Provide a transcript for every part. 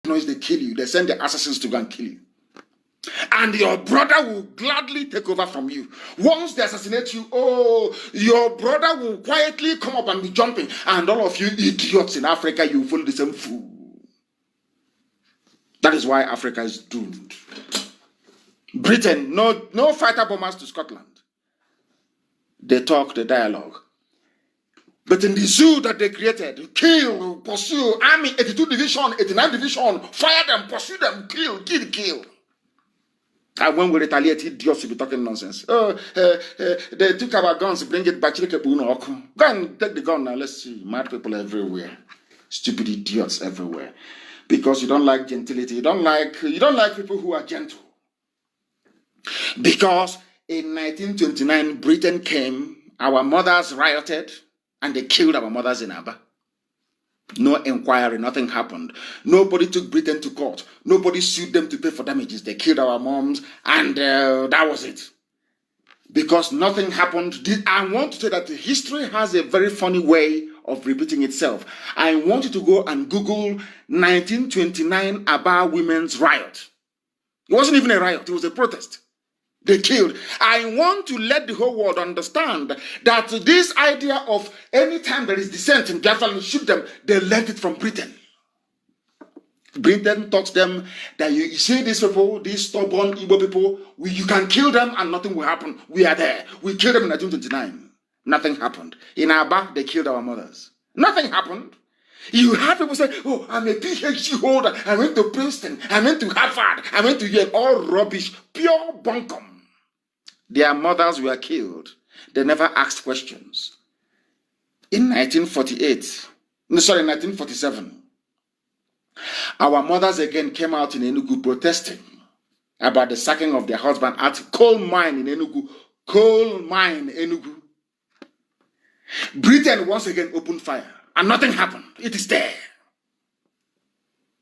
noise, they kill you. They send the assassins to go and kill you. And your brother will gladly take over from you. Once they assassinate you, your brother will quietly come up and be jumping. And all of you idiots in Africa, you follow the same fool. That is why Africa is doomed. Britain, no fighter bombers to Scotland. They talk, the dialogue. But in the zoo that they created, kill, pursue, army, 82 division, 89 division, fire them, pursue them, kill. And when we retaliate, idiots will be talking nonsense. They took our guns, bring it back. Go and take the gun now, let's see. Mad people everywhere. Stupid idiots everywhere. Because you don't like gentility. You don't like people who are gentle. Because in 1929, Britain came, our mothers rioted, and they killed our mothers in Aba. No inquiry, nothing happened. Nobody took Britain to court. Nobody sued them to pay for damages. They killed our moms, and that was it. Because nothing happened. I want to say that history has a very funny way of repeating itself. I want you to go and Google 1929 Aba women's riot. It wasn't even a riot, it was a protest. They killed. I want to let the whole world understand that this idea of anytime there is dissent in Biafra, you shoot them, they learned it from Britain. Britain taught them that you see these people, these stubborn Igbo people, you can kill them and nothing will happen. We are there. We killed them in 1929. Nothing happened. In Aba, they killed our mothers. Nothing happened. You had people say, oh, I'm a PhD holder. I went to Princeton. I went to Harvard. I went to Yale. All rubbish. Pure bunkum. Their mothers were killed. They never asked questions. In 1947, our mothers again came out in Enugu protesting about the sacking of their husband at coal mine in Enugu. Coal mine, Enugu. Britain once again opened fire and nothing happened. It is there.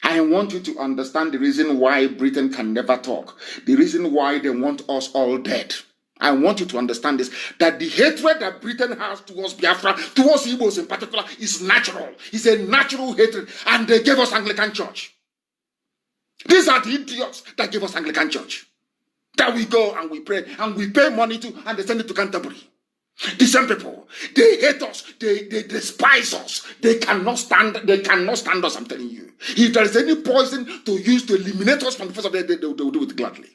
I want you to understand the reason why Britain can never talk. The reason why they want us all dead. I want you to understand this, that the hatred that Britain has towards Biafra, towards Igbos in particular, is natural. It's a natural hatred. And they gave us Anglican Church. These are the idiots that gave us Anglican Church. That we go and we pray and we pay money to, and they send it to Canterbury. The same people, they hate us, they despise us, they cannot stand us, I'm telling you. If there is any poison to use to eliminate us from the face of the earth, they will do it gladly.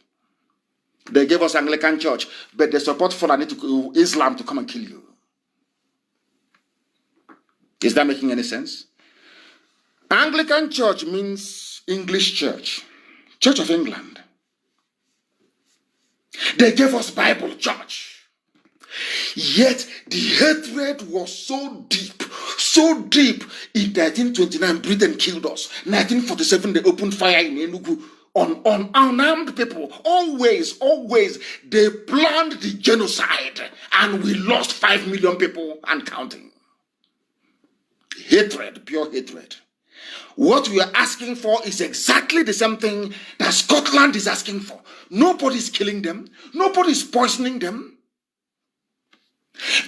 They gave us Anglican Church, but they support Fulani to Islam to come and kill you. Is that making any sense? Anglican Church means English Church, Church of England. They gave us Bible Church. Yet the hatred was so deep. In 1929, Britain killed us. 1947, they opened fire in Enugu on unarmed people. Always, they planned the genocide, and we lost 5 million people and counting. Hatred, pure hatred. What we are asking for is exactly the same thing that Scotland is asking for. Nobody's killing them. Nobody's poisoning them.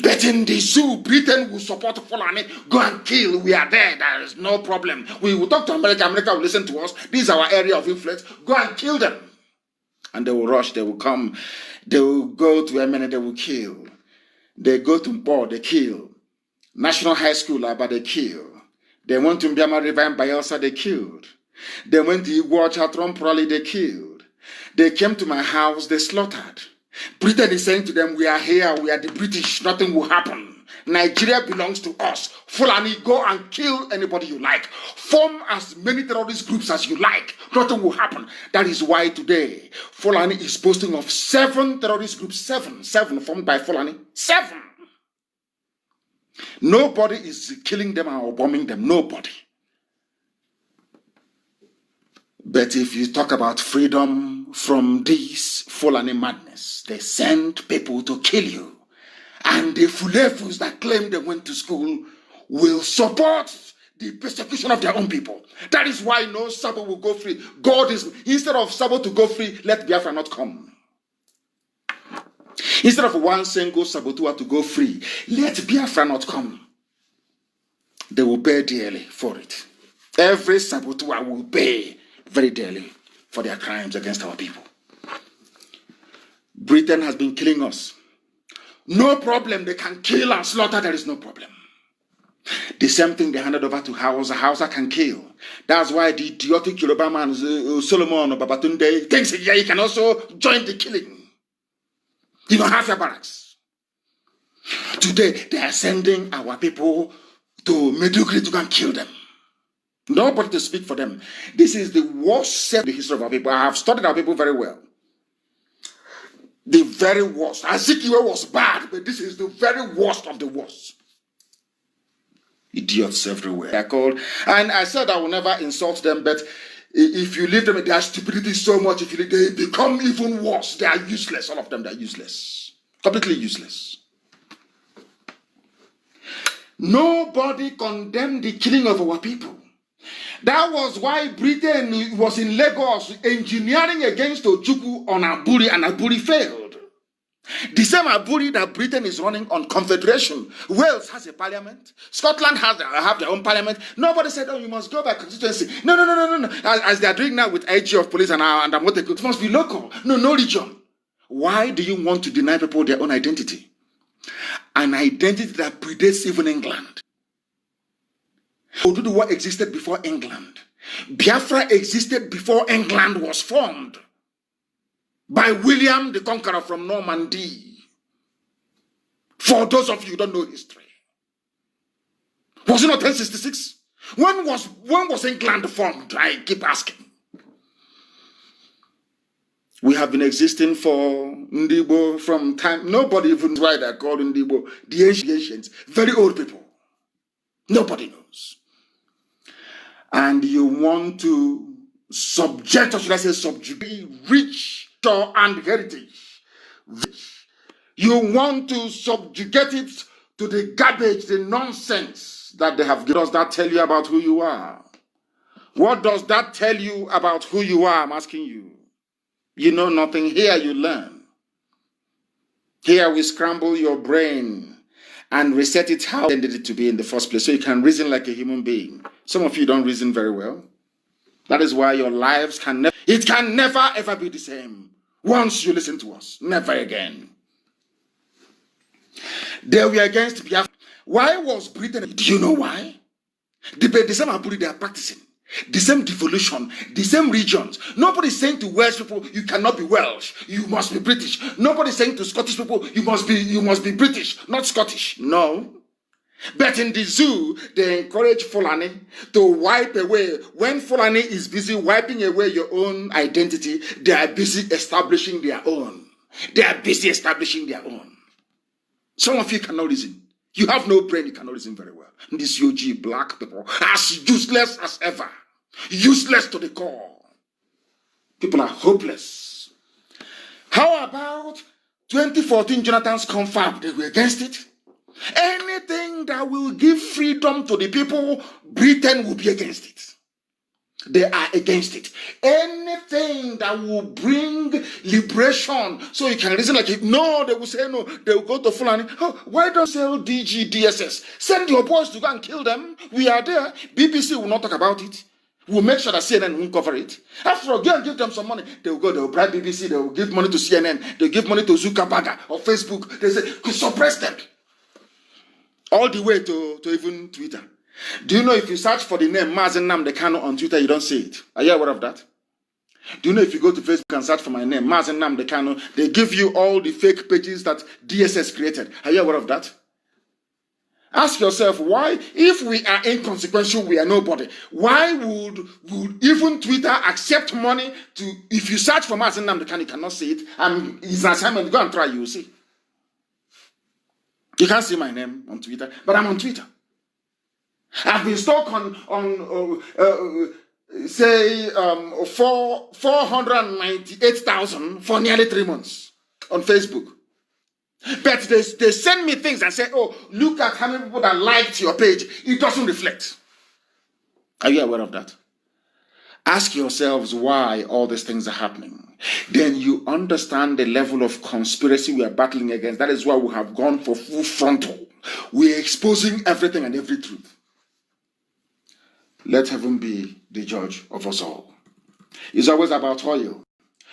But in the zoo, Britain will support Fulani. Go and kill. We are there. There is no problem. We will talk to America. America will listen to us. This is our area of influence. Go and kill them. And they will rush. They will come. They will go to Emene. They will kill. They go to Mpo. They kill. National High School, but they kill. They went to Mbiama River and Bayelsa. They killed. They went to Igbo Chatron Prali. They killed. They came to my house. They slaughtered. Britain is saying to them, we are here, we are the British, nothing will happen. Nigeria belongs to us. Fulani, go and kill anybody you like. Form as many terrorist groups as you like. Nothing will happen. That is why today, Fulani is boasting of 7 terrorist groups. 7 formed by Fulani. 7. Nobody is killing them or bombing them. Nobody. But if you talk about freedom from this Fulani madness, they send people to kill you. And the Fulefus that claim they went to school will support the persecution of their own people. That is why no Sabo will go free. God is, instead of Sabo to go free, let Biafra not come. Instead of one single Sabotua to go free, let Biafra not come. They will pay dearly for it. Every Sabotua will pay very dearly for their crimes against our people. Britain has been killing us. No problem, they can kill and slaughter, there is no problem. The same thing they handed over to Hausa. Hausa can kill. That's why the idiotic Yoruba man, Solomon or Babatunde, thinks he can also join the killing. You don't have your barracks. Today, they are sending our people to Medugri to go and kill them. Nobody to speak for them. This is the worst set in the history of our people. I have studied our people very well. The very worst. Ezekiel was bad, but this is the very worst of the worst. Idiots everywhere. They are called, and I said I will never insult them, but if you leave them, their stupidity so much, if you, they become even worse. They are useless. All of them, they are useless. Completely useless. Nobody condemned the killing of our people. That was why Britain was in Lagos engineering against Ojukwu on Aburi, and Aburi failed. The same Aburi that Britain is running on confederation. Wales has a parliament. Scotland have their own parliament. Nobody said, oh, you must go by constituency. No. As they are doing now with IG of police and Amoteku, it must be local. No region. Why do you want to deny people their own identity? An identity that predates even England. Oduduwa existed before England. Biafra existed before England was formed by William the Conqueror from Normandy. For those of you who don't know history. Was it not 1066? When was England formed? I keep asking. We have been existing for Ndibo from time. Nobody even knows why they're called Ndibo. The ancients, very old people. Nobody knows. And you want to subject, or should I say subjugate, rich and heritage. You want to subjugate it to the garbage, the nonsense that they have given. Does that tell you about who you are? What does that tell you about who you are? I'm asking you. You know nothing. Here you learn. Here we scramble your brain and reset it how you intended it to be in the first place, so you can reason like a human being. Some of you don't reason very well. That is why your lives can never, it can never ever be the same. Once you listen to us, never again. They were against Biafra. Why was Britain? Do you know why? The same Aburi they are practicing. The same devolution, the same regions. Nobody is saying to Welsh people, you cannot be Welsh, you must be British. Nobody is saying to Scottish people, you must be British, not Scottish. No. But in the zoo, they encourage Fulani to wipe away. When Fulani is busy wiping away your own identity, they are busy establishing their own. They are busy establishing their own. Some of you cannot reason. You have no brain, you cannot reason very well. And these UG black people, as useless as ever. Useless to the core. People are hopeless. How about 2014 Jonathan's confab? They were against it. Anything that will give freedom to the people, Britain will be against it. They are against it. Anything that will bring liberation, so you can reason like it. No, they will say no. They will go to Fulani. Oh, why don't sell DG, DSS? Send your boys to go and kill them. We are there. BBC will not talk about it. We'll make sure that CNN won't cover it. After all, go and give them some money. They will go, they will bribe BBC, they will give money to CNN, they will give money to Zuckerberg or Facebook. They say, suppress them. All the way to even Twitter. Do you know if you search for the name Mazen Nnamdi Kanu on Twitter, you don't see it? Are you aware of that? Do you know if you go to Facebook and search for my name, Mazen Nnamdi Kanu, they give you all the fake pages that DSS created? Are you aware of that? Ask yourself why, if we are inconsequential, we are nobody. Why would even Twitter accept money to, if you search for Mazen Nnamdi Kanu, you cannot see it, and it's an assignment, go and try, you will see. You can't see my name on Twitter, but I'm on Twitter. I've been stuck on 498,000 for nearly 3 months on Facebook. But they send me things and say, oh, look at how many people that liked your page. It doesn't reflect. Are you aware of that? Ask yourselves why all these things are happening. Then you understand the level of conspiracy we are battling against. That is why we have gone for full frontal. We are exposing everything and every truth. Let heaven be the judge of us all. It's always about oil.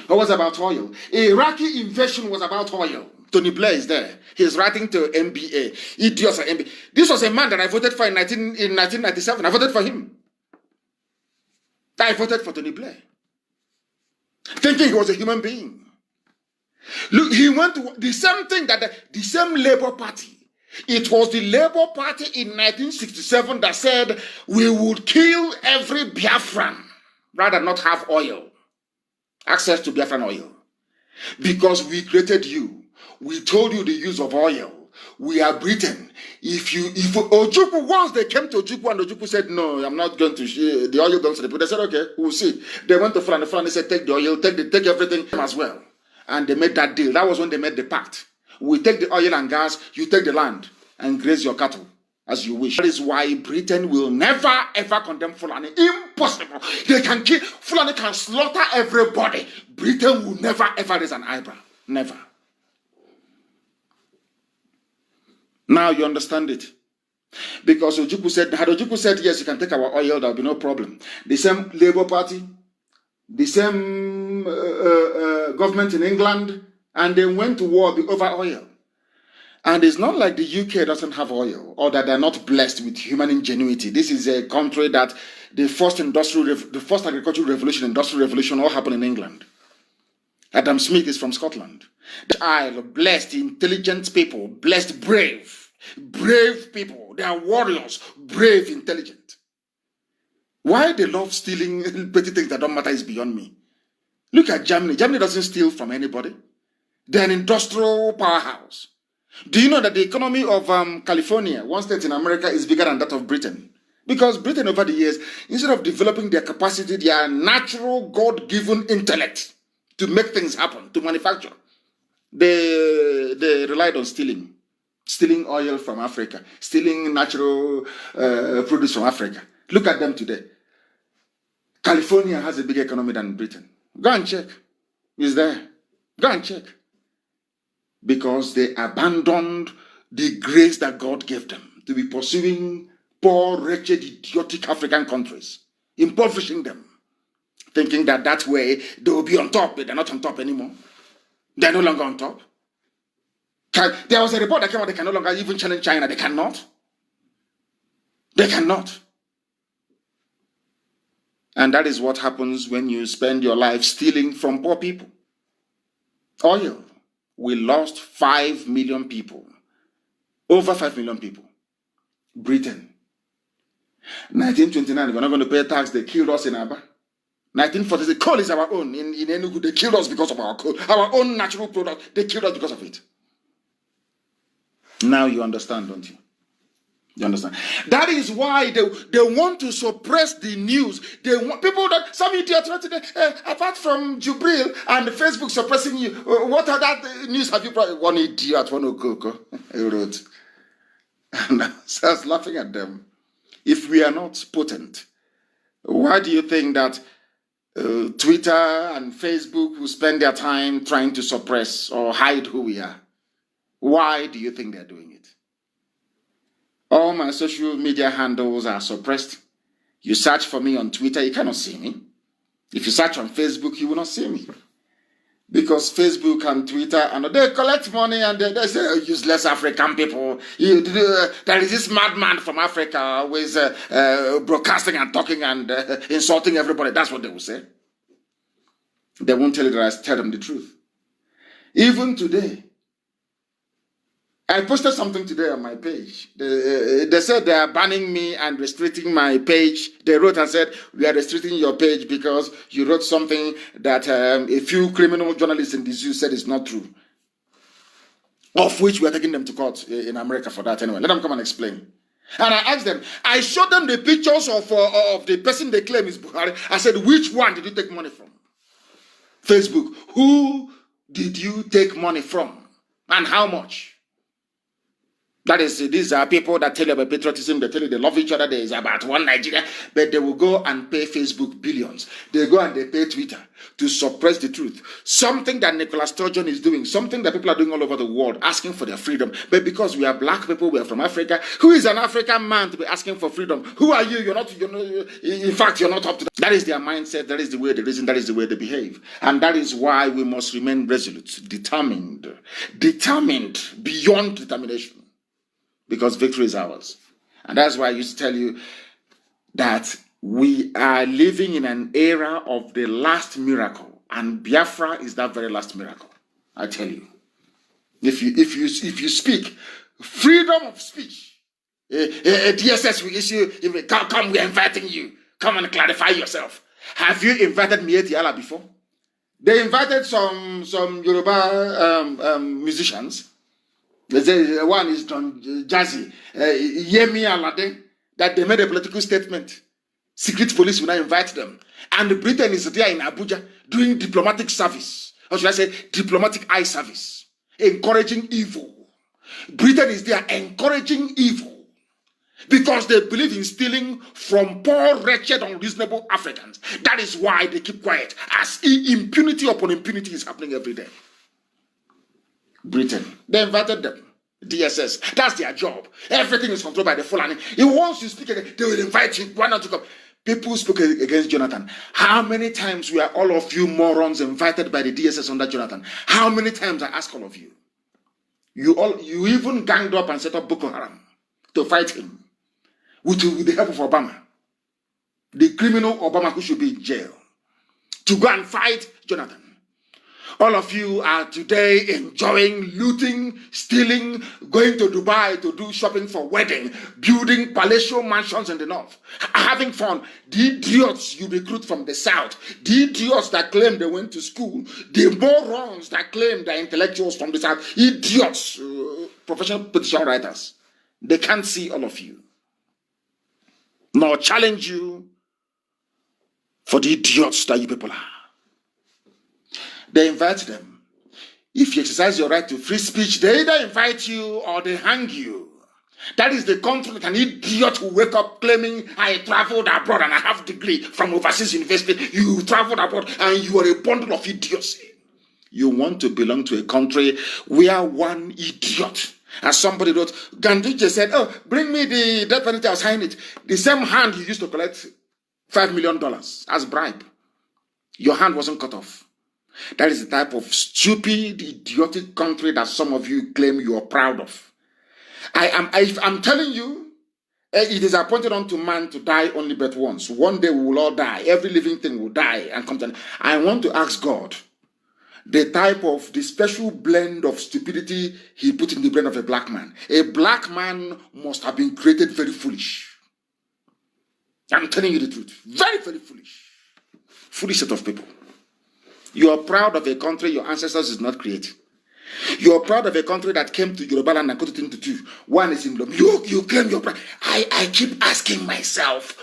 Always about oil. Iraqi invasion was about oil. Tony Blair is there. He's writing to MBA. Idiots are MBA. This was a man that I voted for in 1997. I voted for him. I voted for Tony Blair, thinking he was a human being. Look, he went to the same thing that the same Labour Party. It was the Labour Party in 1967 that said we would kill every Biafran rather than not have oil, access to Biafran oil. Because we created you. We told you the use of oil. We are Britain. If Ojukwu, once they came to Ojukwu and Ojukwu said, no, I'm not going to share the oil belongs to the people. They said, okay, we'll see. They went to Fulani. Fulani said, take the oil, take everything as well. And they made that deal. That was when they made the pact. We take the oil and gas, you take the land and graze your cattle as you wish. That is why Britain will never ever condemn Fulani. Impossible. They can kill, Fulani can slaughter everybody. Britain will never ever raise an eyebrow. Never. Now you understand it. Because Ojukwu said, had Ojukwu said, yes, you can take our oil, there'll be no problem. The same Labour Party, the same government in England, and they went to war over oil. And it's not like the UK doesn't have oil, or that they're not blessed with human ingenuity. This is a country that the first agricultural revolution, industrial revolution, all happened in England. Adam Smith is from Scotland. The Isle, blessed, intelligent people, blessed, brave people. They are warriors, brave, intelligent. Why they love stealing petty things that don't matter is beyond me. Look at Germany. Germany doesn't steal from anybody. They're an industrial powerhouse. Do you know that the economy of California, one state in America, is bigger than that of Britain? Because Britain over the years, instead of developing their capacity, their natural God-given intellect to make things happen, to manufacture, they relied on stealing oil from Africa, stealing natural produce from Africa. Look at them today. California has a bigger economy than Britain. Go and check. It's there. Go and check. Because they abandoned the grace that God gave them to be pursuing poor, wretched, idiotic African countries, impoverishing them, thinking that that way they will be on top, but they're not on top anymore. They're no longer on top. There was a report that came out, they can no longer even challenge China. They cannot. They cannot. And that is what happens when you spend your life stealing from poor people. Oil. We lost 5 million people. Over 5 million people. Britain. 1929, we're not going to pay tax. They killed us in Aba. 1940, the coal is our own. In Enugu, they killed us because of our coal. Our own natural product, they killed us because of it. Now you understand, don't you? You understand? That is why they want to suppress the news. They want people that some idiots today, apart from Jubril and Facebook suppressing you. What other news have you brought? One idiot, one okoko, he wrote. And I was laughing at them. If we are not potent, why do you think that Twitter and Facebook will spend their time trying to suppress or hide who we are? Why do you think they're doing it? All my social media handles are suppressed. You search for me on Twitter, you cannot see me. If you search on Facebook, you will not see me. Because Facebook and Twitter, and they collect money and they say, oh, useless African people. There is this madman from Africa who is broadcasting and talking and insulting everybody. That's what they will say. They won't tell you that I tell them the truth. Even today, I posted something today on my page. They said they are banning me and restricting my page. They wrote and said, we are restricting your page because you wrote something that a few criminal journalists in the zoo said is not true. Of which we are taking them to court in America for that anyway. Let them come and explain. And I asked them, I showed them the pictures of the person they claim is Buhari. I said, which one did you take money from? Facebook. Who did you take money from? And how much? That is, these are people that tell you about patriotism, they tell you they love each other, there is about one Nigeria, but they will go and pay Facebook billions. They go and they pay Twitter to suppress the truth. Something that Nicola Sturgeon is doing, something that people are doing all over the world, asking for their freedom. But because we are black people, we are from Africa, who is an African man to be asking for freedom? Who are you? You're not, in fact, you're not up to that. That is their mindset, that is the way they reason, that is the way they behave. And that is why we must remain resolute, determined beyond determination. Because victory is ours. And that's why I used to tell you that we are living in an era of the last miracle. And Biafra is that very last miracle. I tell you. If you speak, freedom of speech. A DSS will issue, come, we are inviting you. Come and clarify yourself. Have you invited Mieti Allah before? They invited some Yoruba musicians. One is Don Jazzy, Yemi Alade, that they made a political statement. Secret police will not invite them. And Britain is there in Abuja doing diplomatic service. Or should I say, diplomatic eye service. Encouraging evil. Britain is there encouraging evil. Because they believe in stealing from poor, wretched, unreasonable Africans. That is why they keep quiet. As impunity upon impunity is happening every day. Britain. They invited them. DSS. That's their job. Everything is controlled by the Fulani. He wants to speak again. They will invite you. Why not to come? People spoke against Jonathan. How many times were all of you morons invited by the DSS under Jonathan? How many times I ask all of you? You even ganged up and set up Boko Haram to fight him with the help of Obama. The criminal Obama who should be in jail. To go and fight Jonathan. All of you are today enjoying, looting, stealing, going to Dubai to do shopping for wedding, building palatial mansions in the north, having fun. The idiots you recruit from the south, the idiots that claim they went to school, the morons that claim they're intellectuals from the south, idiots, professional petition writers, they can't see all of you, nor challenge you for the idiots that you people are. They invite them. If you exercise your right to free speech, they either invite you or they hang you. That is the country that an idiot who wake up claiming, I traveled abroad and I have a degree from overseas university. You traveled abroad and you are a bundle of idiocy. You want to belong to a country where one idiot, as somebody wrote, Gandhi said, oh, bring me the death penalty, I'll sign it. The same hand you used to collect $5 million as bribe. Your hand wasn't cut off. That is the type of stupid, idiotic country that some of you claim you are proud of. I'm telling you, it is appointed unto man to die only but once. One day we will all die. Every living thing will die and come to an end. I want to ask God, the special blend of stupidity he put in the brain of a black man. A black man must have been created very foolish. I'm telling you the truth. Very, very foolish. Foolish set of people. You are proud of a country your ancestors did not create. You are proud of a country that came to Yoruba land and cut it into two. One is in Lom. You claim your pride. I keep asking myself,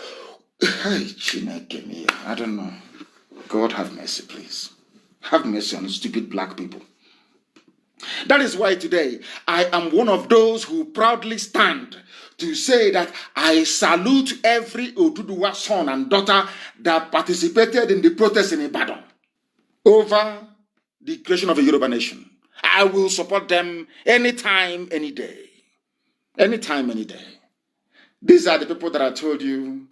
I don't know. God have mercy, please. Have mercy on stupid black people. That is why today I am one of those who proudly stand to say that I salute every Oduduwa son and daughter that participated in the protest in Ibadan over the creation of a Yoruba nation. I will support them anytime, any day. Anytime, any day. These are the people that I told you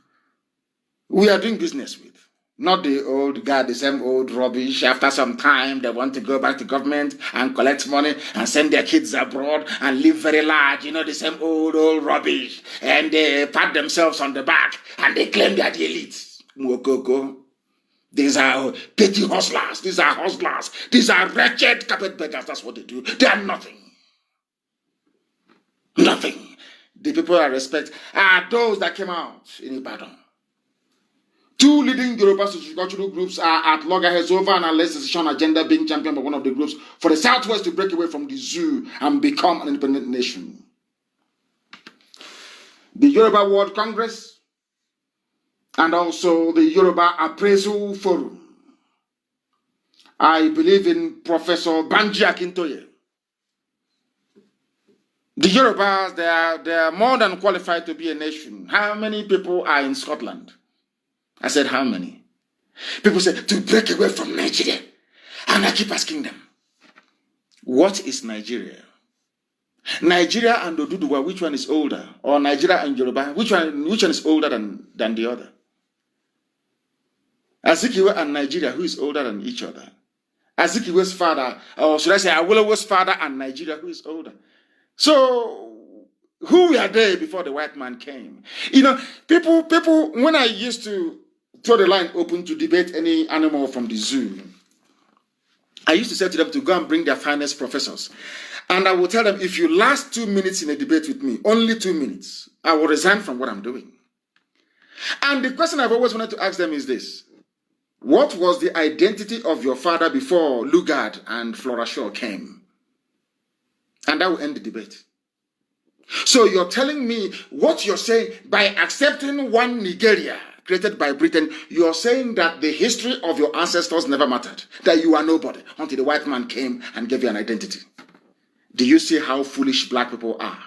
we are doing business with. Not the old guy, the same old rubbish. After some time, they want to go back to government and collect money and send their kids abroad and live very large. You know, the same old rubbish. And they pat themselves on the back and they claim they are the elite. Mwokoko. These are petty hustlers. These are hustlers. These are wretched carpetbaggers. That's what they do. They are nothing. Nothing. The people I respect are those that came out in Ibadan. Two leading Yoruba sociocultural groups are at loggerheads over an alleged secession agenda being championed by one of the groups for the Southwest to break away from the zoo and become an independent nation. The Yoruba World Congress and also the Yoruba Appraisal Forum. I believe in Professor Banji Akintoye. The Yorubas, they are more than qualified to be a nation. How many people are in Scotland? I said, how many? People say, to break away from Nigeria. And I keep asking them, what is Nigeria? Nigeria and Oduduwa, which one is older? Or Nigeria and Yoruba, which one is older than the other? Azikiwe and Nigeria, who is older than each other? Azikiwe's father, or should I say Awolowo's father and Nigeria, who is older? So, who were they before the white man came? You know, people, when I used to throw the line open to debate any animal from the zoo, I used to say to them to go and bring their finest professors. And I will tell them, if you last 2 minutes in a debate with me, only 2 minutes, I will resign from what I'm doing. And the question I've always wanted to ask them is this. What was the identity of your father before Lugard and Flora Shaw came? And that will end the debate. So you're telling me what you're saying, by accepting one Nigeria created by Britain, you're saying that the history of your ancestors never mattered, that you are nobody until the white man came and gave you an identity. Do you see how foolish black people are?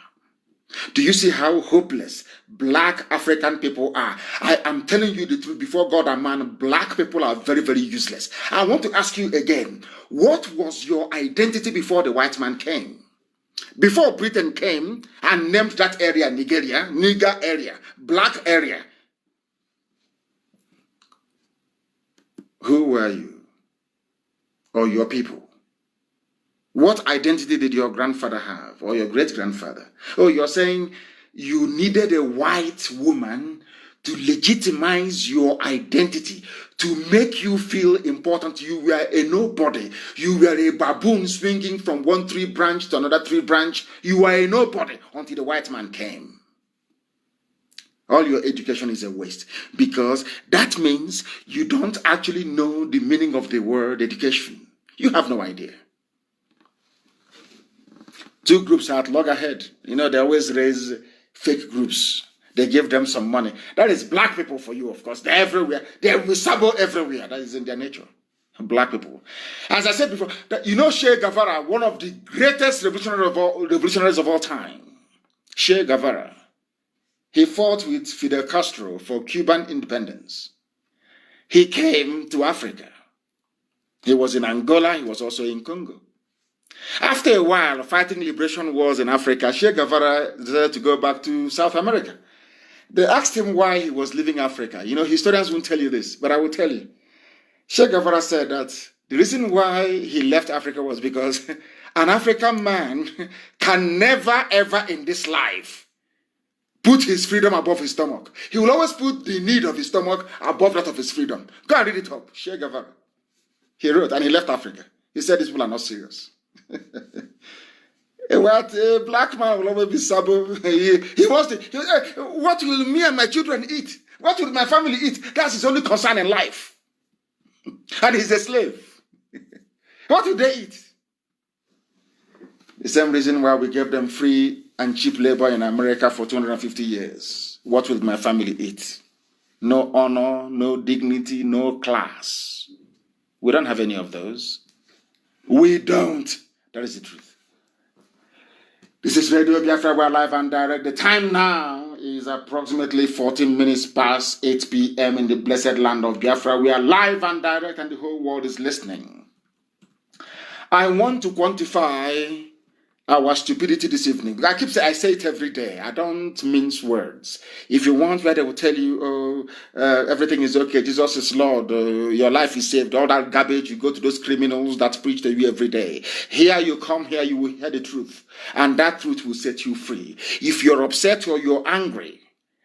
Do you see how hopeless black African people are? I am telling you the truth before God and man, black people are very, very useless. I want to ask you again, what was your identity before the white man came? Before Britain came and named that area Nigeria, nigger area, black area, who were you? Or your people? What identity did your grandfather have or your great-grandfather? Oh, you're saying you needed a white woman to legitimize your identity, to make you feel important. You were a nobody. You were a baboon swinging from one tree branch to another tree branch. You were a nobody until the white man came. All your education is a waste, because that means you don't actually know the meaning of the word education. You have no idea. Two groups are at loggerhead. You know, they always raise fake groups. They give them some money. That is black people for you, of course. They're everywhere. They're misable everywhere. That is in their nature. Black people. As I said before, you know Che Guevara, one of the greatest revolutionaries of all time. Che Guevara. He fought with Fidel Castro for Cuban independence. He came to Africa. He was in Angola. He was also in Congo. After a while, fighting liberation wars in Africa, Che Guevara decided to go back to South America. They asked him why he was leaving Africa. You know, historians won't tell you this, but I will tell you. Che Guevara said that the reason why he left Africa was because an African man can never, ever in this life put his freedom above his stomach. He will always put the need of his stomach above that of his freedom. Go and read it up. Che Guevara. He wrote, and he left Africa. He said, these people are not serious. A black man will always be sabo. He wants to, what will me and my children eat? What will my family eat? That's his only concern in life. And he's a slave. What will they eat? The same reason why we gave them free and cheap labor in America for 250 years. What will my family eat? No honor, no dignity, no class. We don't have any of those. We don't. That is the truth. This is Radio Biafra. We're live and direct. The time now is approximately 14 minutes past 8 p.m. in the blessed land of Biafra. We are live and direct and the whole world is listening. I want to quantify our stupidity this evening. I say it every day. I don't mince words. If you want where they will tell you, everything is okay, Jesus is Lord, your life is saved, all that garbage, you go to those criminals that preach to you every day. Here you come, here you will hear the truth. And that truth will set you free. If you're upset or you're angry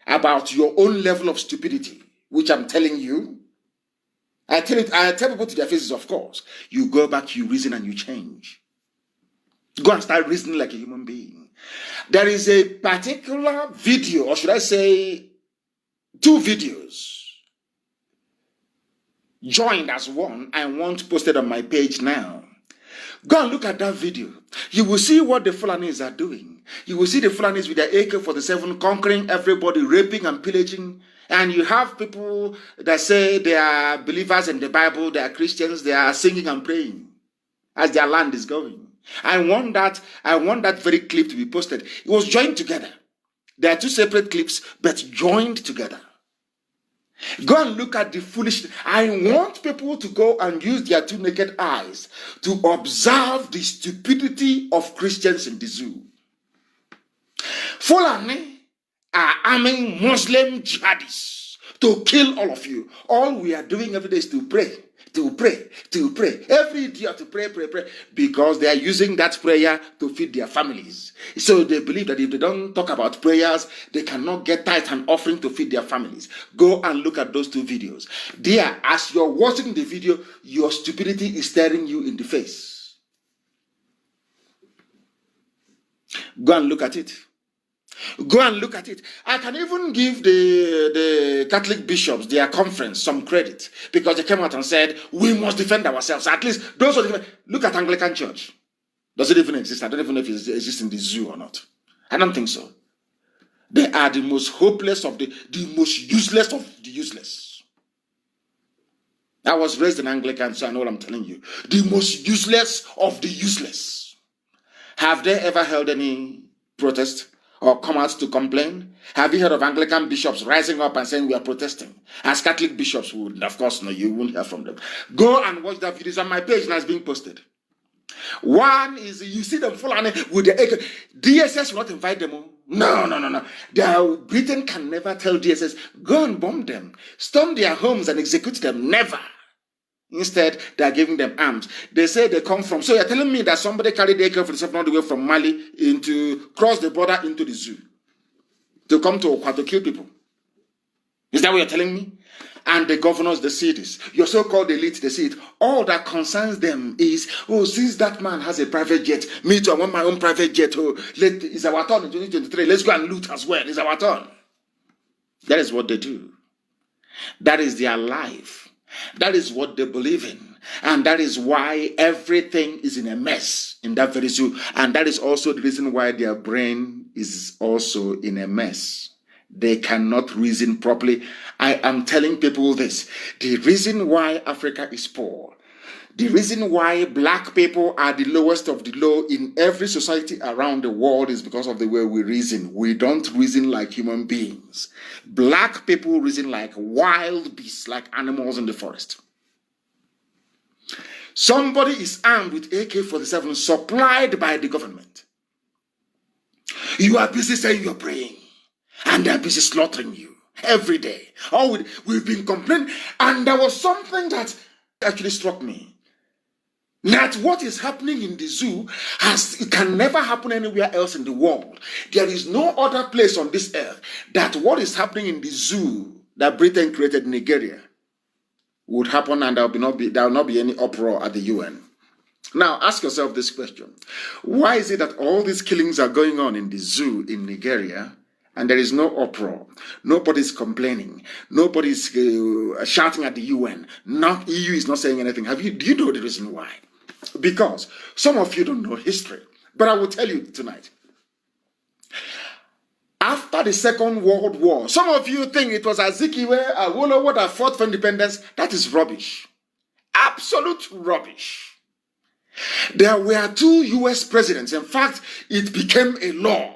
about your own level of stupidity, which I'm telling you, I tell people to their faces, of course. You go back, you reason, and you change. Go and start reasoning like a human being. There is a particular video, or should I say, two videos joined as one. I want posted on my page now. Go and look at that video. You will see what the Fulanis are doing. You will see the Fulanis with their AK-47 conquering everybody, raping and pillaging. And you have people that say they are believers in the Bible, they are Christians, they are singing and praying as their land is going. I want that very clip to be posted. It was joined together. There are two separate clips, but joined together. Go and look at the foolishness. I want people to go and use their two naked eyes to observe the stupidity of Christians in the zoo. Fulani are arming Muslim jihadists to kill all of you. All we are doing every day is to pray. Every idiot to pray, because they are using that prayer to feed their families. So they believe that if they don't talk about prayers, they cannot get tithe and offering to feed their families. Go and look at those two videos. There, as you're watching the video, your stupidity is staring you in the face. Go and look at it. Go and look at it. I can even give the Catholic bishops, their conference, some credit, because they came out and said, we must defend ourselves. At least those who look at Anglican Church. Does it even exist? I don't even know if it exists in the zoo or not. I don't think so. They are the most hopeless of the most useless of the useless. I was raised in Anglican, so I know what I'm telling you. The most useless of the useless. Have they ever held any protest or come out to complain? Have you heard of Anglican bishops rising up and saying we are protesting? As Catholic bishops would, of course, no, you won't hear from them. Go and watch that video. It's on my page now, it's being posted. One is, you see them full on with the AK. DSS will not invite them. No. Britain can never tell DSS, go and bomb them, storm their homes and execute them. Never. Instead, they are giving them arms. They say they come from. So you're telling me that somebody carried the AK-47 all the way from Mali cross the border into the zoo to come to Okwa to kill people? Is that what you're telling me? And the governors, they see this. Your so-called elite, they see it. All that concerns them is, since that man has a private jet, me too, I want my own private jet. It's our turn in 2023. Let's go and loot as well. It's our turn. That is what they do. That is their life. That is what they believe in. And that is why everything is in a mess in that very zoo. And that is also the reason why their brain is also in a mess. They cannot reason properly. I am telling people this. The reason why Africa is poor, the reason why black people are the lowest of the low in every society around the world is because of the way we reason. We don't reason like human beings. Black people reason like wild beasts, like animals in the forest. Somebody is armed with AK-47 supplied by the government. You are busy saying you're praying, and they're busy slaughtering you every day. We've been complaining, and there was something that actually struck me. That what is happening in the zoo it can never happen anywhere else in the world. There is no other place on this earth that what is happening in the zoo that Britain created in Nigeria would happen, and there will not be any uproar at the UN. Now ask yourself this question. Why is it that all these killings are going on in the zoo in Nigeria and there is no uproar? Nobody's complaining. Nobody's shouting at the UN. EU is not saying anything. Do you know the reason why? Because some of you don't know history, but I will tell you tonight. After the Second World War, some of you think it was Azikiwe, Awolowo that fought for independence. That is rubbish. Absolute rubbish. There were 2 US presidents. In fact, it became a law,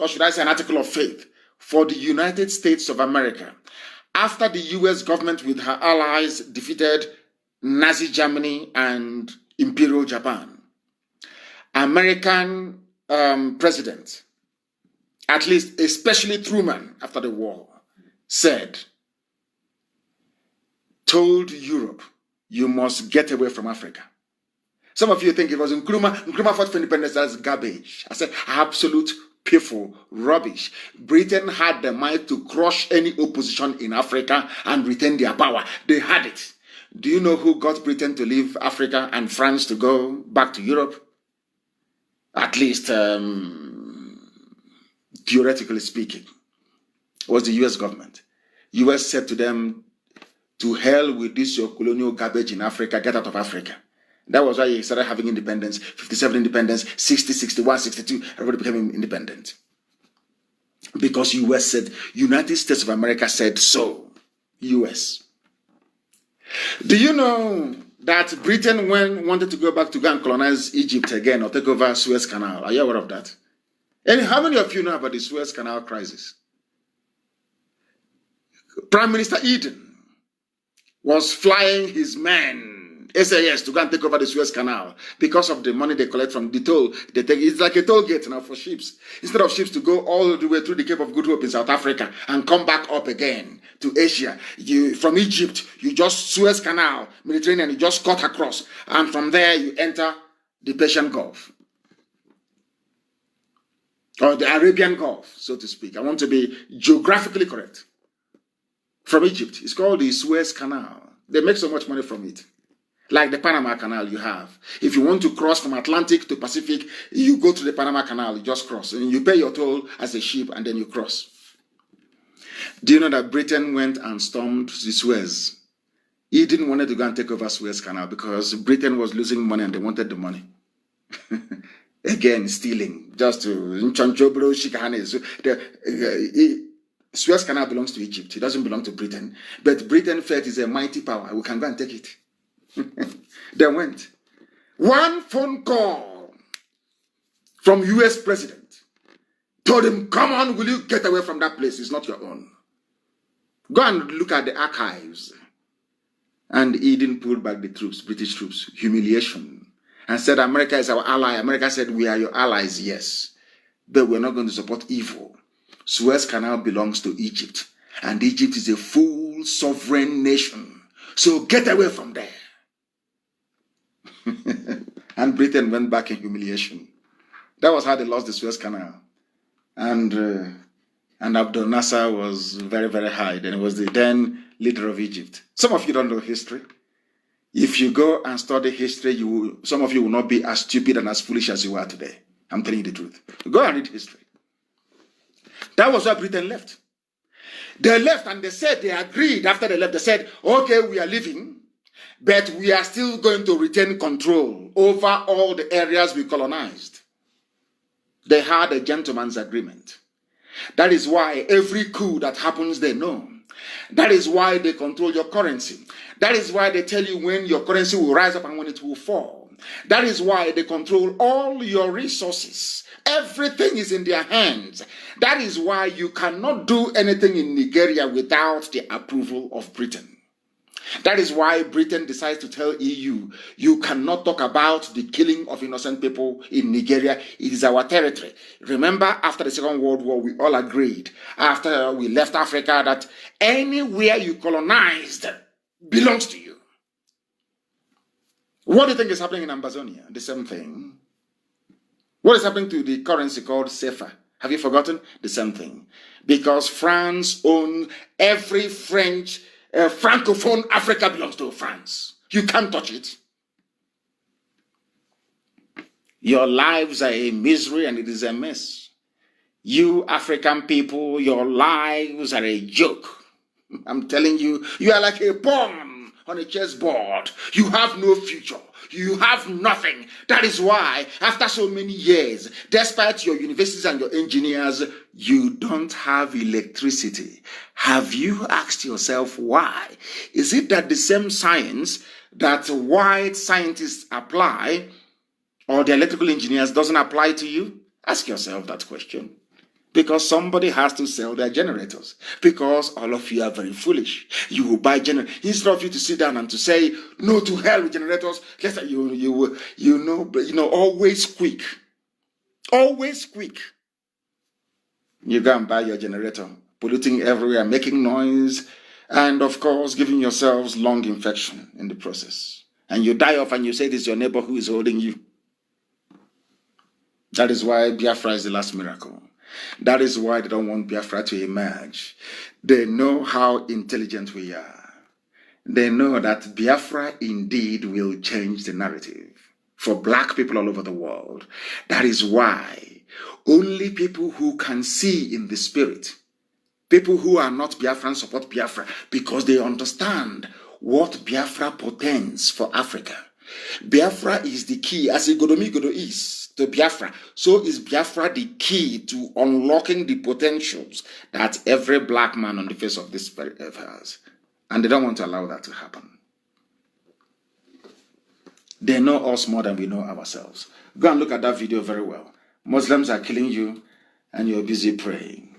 or should I say an article of faith, for the United States of America. After the US government with her allies defeated Nazi Germany and Imperial Japan, American president, at least especially Truman after the war, told Europe, you must get away from Africa. Some of you think it was Nkrumah fought for independence. That's garbage. I said absolute piffle, rubbish. Britain had the mind to crush any opposition in Africa and retain their power. They had it. Do you know who got Britain to leave Africa and France to go back to Europe? At least theoretically speaking, was the US government. US said to them, to hell with this your colonial garbage in Africa, get out of Africa. That was why he started having independence, 57 independence, 60, 61, 62, everybody became independent. Because US said, United States of America said so. US. Do you know that Britain wanted to go back to go and colonize Egypt again or take over Suez Canal. Are you aware of that? And how many of you know about the Suez Canal crisis? Prime Minister Eden was flying his men, SAS, to go and take over the Suez Canal because of the money they collect from the toll. It's like a toll gate now for ships. Instead of ships to go all the way through the Cape of Good Hope in South Africa and come back up again to Asia, from Egypt, you just Suez Canal, Mediterranean, you just cut across. And from there, you enter the Persian Gulf. Or the Arabian Gulf, so to speak. I want to be geographically correct. From Egypt. It's called the Suez Canal. They make so much money from it. Like the Panama Canal you have. If you want to cross from Atlantic to Pacific, you go to the Panama Canal, you just cross. And you pay your toll as a ship and then you cross. Do you know that Britain went and stormed the Suez? He didn't want to go and take over Suez Canal because Britain was losing money and they wanted the money. Again, stealing. Just to... Suez Canal belongs to Egypt. It doesn't belong to Britain. But Britain felt it's a mighty power. We can go and take it. They went. One phone call from US president told him, come on, will you get away from that place? It's not your own. Go and look at the archives. And he didn't pull back the troops, British troops. Humiliation. And said, America is our ally. America said, we are your allies, yes. But we're not going to support evil. Suez Canal belongs to Egypt. And Egypt is a full sovereign nation. So get away from there. And Britain went back in humiliation. That was how they lost the Suez Canal. And Abdel Nasser was very, very high. Then he was the then leader of Egypt. Some of you don't know history. If you go and study history, some of you will not be as stupid and as foolish as you are today. I'm telling you the truth. Go and read history. That was why Britain left. They left and they said, they agreed after they left, they said, okay, we are leaving, but we are still going to retain control over all the areas we colonized. They had a gentleman's agreement. That is why every coup that happens, they know. That is why they control your currency. That is why they tell you when your currency will rise up and when it will fall. That is why they control all your resources. Everything is in their hands. That is why you cannot do anything in Nigeria without the approval of Britain. That is why Britain decides to tell EU, you cannot talk about the killing of innocent people in Nigeria. It is our territory. Remember, after the Second World War, we all agreed, after we left Africa, that anywhere you colonized belongs to you. What do you think is happening in Amazonia? The same thing. What is happening to the currency called CFA? Have you forgotten? The same thing. Because France owns every French Francophone Africa belongs to France. You can't touch it. Your lives are a misery and it is a mess. You African people, your lives are a joke. I'm telling you, you are like a pawn on a chessboard. You have no future. You have nothing. That is why, after so many years, despite your universities and your engineers, you don't have electricity. Have you asked yourself why? Is it that the same science that white scientists apply, or the electrical engineers, doesn't apply to you? Ask yourself that question. Because somebody has to sell their generators. Because all of you are very foolish. You will buy generators. Instead of you to sit down and to say, no to hell with generators, let's say you know, always quick. Always quick. You go and buy your generator, polluting everywhere, making noise, and of course, giving yourselves lung infection in the process. And you die off and you say it is your neighbor who is holding you. That is why Biafra is the last miracle. That is why they don't want Biafra to emerge. They know how intelligent we are. They know that Biafra indeed will change the narrative for black people all over the world. That is why only people who can see in the spirit, people who are not Biafran, support Biafra because they understand what Biafra portends for Africa. Biafra is the key, as Igodomigodo is to Biafra. So is Biafra the key to unlocking the potentials that every black man on the face of this earth has. And they don't want to allow that to happen. They know us more than we know ourselves. Go and look at that video very well. Muslims are killing you and you're busy praying.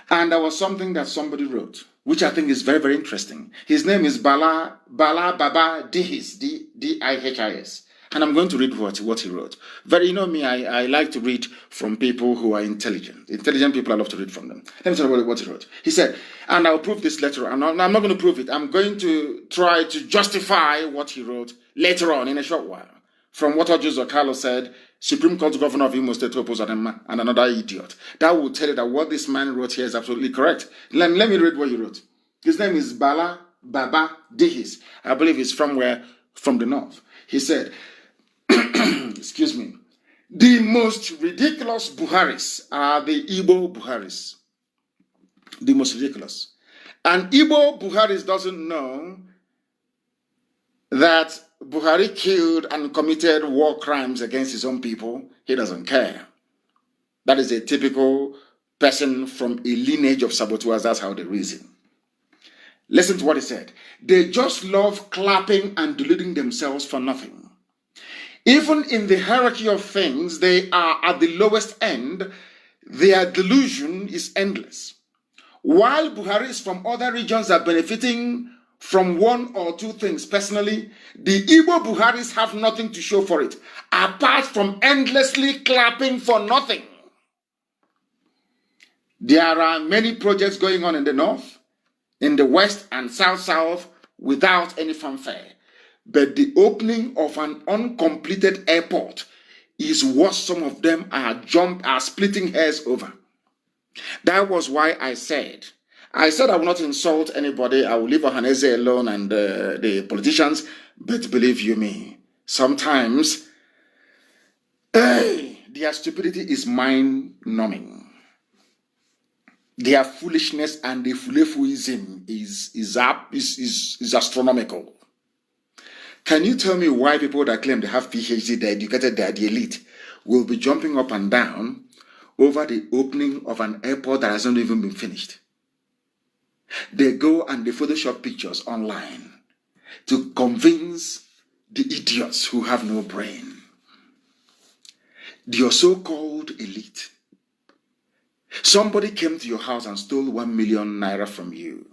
And there was something that somebody wrote, which I think is very, very interesting. His name is Bala Baba Dihis, Dihis. And I'm going to read what he wrote. You know me, I like to read from people who are intelligent. Intelligent people, I love to read from them. Let me tell you what he wrote. He said, and I'll prove this later on. I'm not going to prove it. I'm going to try to justify what he wrote later on in a short while. From what Ojo Carlos said, Supreme Court Governor of Imo State opposed and another idiot. That will tell you that what this man wrote here is absolutely correct. Let me read what he wrote. His name is Bala Baba Dihis. I believe he's from the north. He said, excuse me, the most ridiculous Buharis are the Igbo Buharis. The most ridiculous. And Igbo Buharis doesn't know that Buhari killed and committed war crimes against his own people. He doesn't care. That is a typical person from a lineage of saboteurs. That's how they reason. Listen to what he said. They just love clapping and deluding themselves for nothing. Even in the hierarchy of things, they are at the lowest end. Their delusion is endless. While Buharis from other regions are benefiting from one or two things personally, the Igbo Buharis have nothing to show for it, apart from endlessly clapping for nothing. There are many projects going on in the north, in the west and south without any fanfare. But the opening of an uncompleted airport is what some of them are splitting hairs over. That was why I said I will not insult anybody. I will leave Ohaneze alone and the politicians. But believe you me, sometimes their stupidity is mind-numbing. Their foolishness and the fulefuism is astronomical. Can you tell me why people that claim they have PhD, they're educated, they're the elite, will be jumping up and down over the opening of an airport that hasn't even been finished? They go and they Photoshop pictures online to convince the idiots who have no brain. Your so-called elite. Somebody came to your house and stole 1 million naira from you.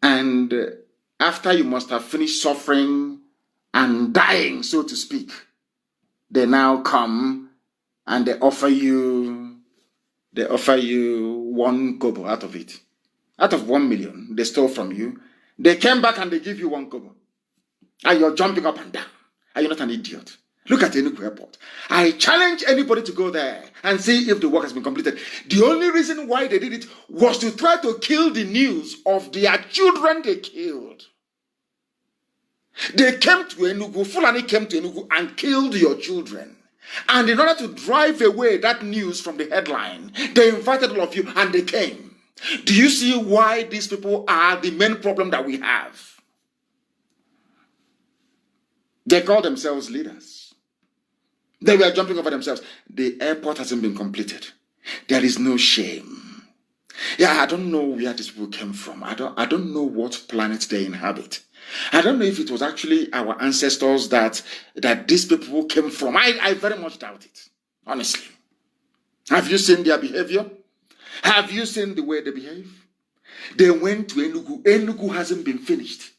And after you must have finished suffering and dying, so to speak, they now come and they offer you 1 kobo out of it. Out of 1 million they stole from you, they came back and they give you 1 kobo. And you're jumping up and down. Are you not an idiot? Look at Enugu Airport. I challenge anybody to go there and see if the work has been completed. The only reason why they did it was to try to kill the news of their children they killed. They came to Enugu, Fulani came to Enugu and killed your children. And in order to drive away that news from the headline, they invited all of you and they came. Do you see why these people are the main problem that we have? They call themselves leaders. They were jumping over themselves. The airport hasn't been completed. There is no shame. Yeah, I don't know where these people came from. I don't know what planet they inhabit. I don't know if it was actually our ancestors that these people came from. I very much doubt it, honestly. Have you seen their behavior? Have you seen the way they behave? They went to Enugu. Enugu hasn't been finished.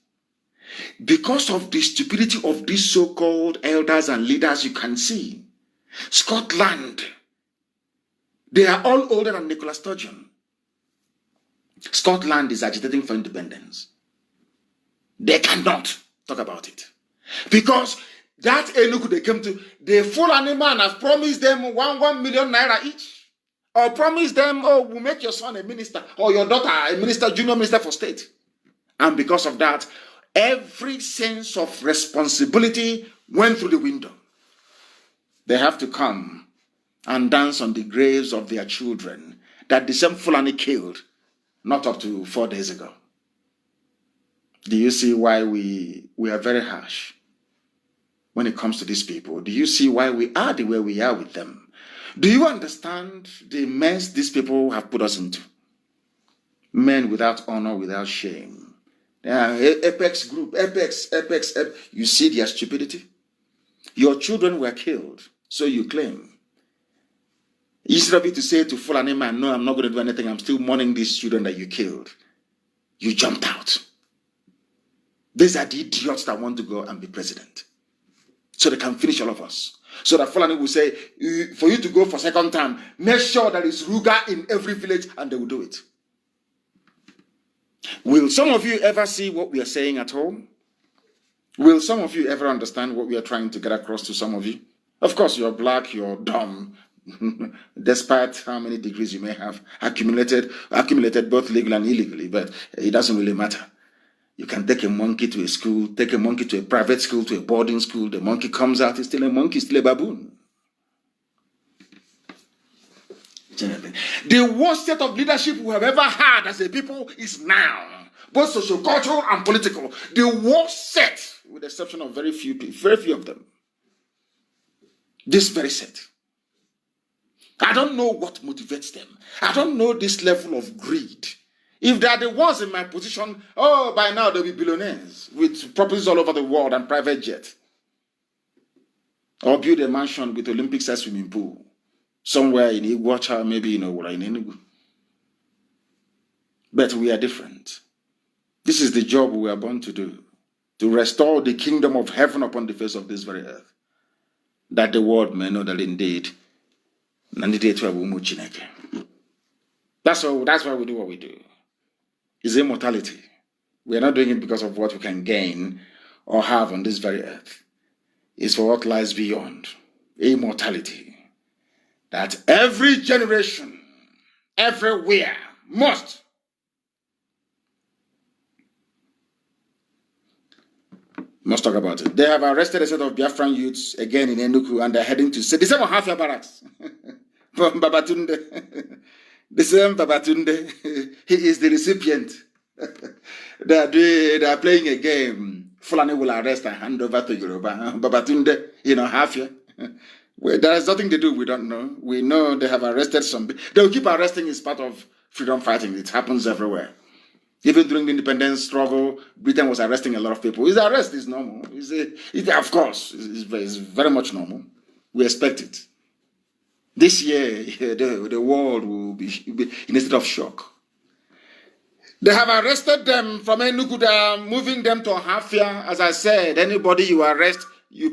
Because of the stupidity of these so-called elders and leaders, you can see Scotland, they are all older than Nicola Sturgeon. Scotland is agitating for independence. They cannot talk about it. Because that Enugu they came to, the Fulani man has promised them 1 million naira each. Or promised them, oh, we'll make your son a minister, or your daughter a minister, junior minister for state. And because of that, every sense of responsibility went through the window. They have to come and dance on the graves of their children that the same Fulani killed not up to 4 days ago. Do you see why we are very harsh when it comes to these people? Do you see why we are the way we are with them? Do you understand the mess these people have put us into? Men without honor, without shame. Apex group, Apex. You see their stupidity? Your children were killed, so you claim. Instead of you to say to Fulani man, no, I'm not going to do anything, I'm still mourning these children that you killed, you jumped out. These are the idiots that want to go and be president, so they can finish all of us. So that Fulani will say, for you to go for second time, make sure there is Ruga in every village, and they will do it. Will some of you ever see what we are saying at all? Will some of you ever understand what we are trying to get across to some of you? Of course, you're black, you're dumb, despite how many degrees you may have accumulated both legally and illegally, but it doesn't really matter. You can take a monkey to a school, take a monkey to a private school, to a boarding school. The monkey comes out, he's still a monkey, still a baboon. The worst set of leadership we have ever had as a people is now, both socio-cultural and political. The worst set, with the exception of very few of them. This very set. I don't know what motivates them. I don't know this level of greed. If they are the ones in my position, oh, by now they'll be billionaires with properties all over the world and private jet. Or build a mansion with Olympic-sized swimming pool somewhere in Iguacha, maybe in Enugu. But we are different. This is the job we are born to do, to restore the kingdom of heaven upon the face of this very earth, that the world may know that indeed, that's why we do what we do. Is immortality. We are not doing it because of what we can gain or have on this very earth. It's for what lies beyond. Immortality. That every generation, everywhere, must talk about it. They have arrested a set of Biafran youths again in Enugu, and they're heading to the same Hafia barracks from Babatunde. The same Babatunde, he is the recipient. They are playing a game. Fulani will arrest and hand over to Yoruba. Babatunde, Hafia. Well, there is nothing to do, we don't know. We know they have arrested some. They will keep arresting, it's part of freedom fighting. It happens everywhere. Even during the independence struggle, Britain was arresting a lot of people. His arrest is normal. Of course, it's very much normal. We expect it. This year, the world will be in a state of shock. They have arrested them from Enugu. They are moving them to Hafia. As I said, anybody you arrest,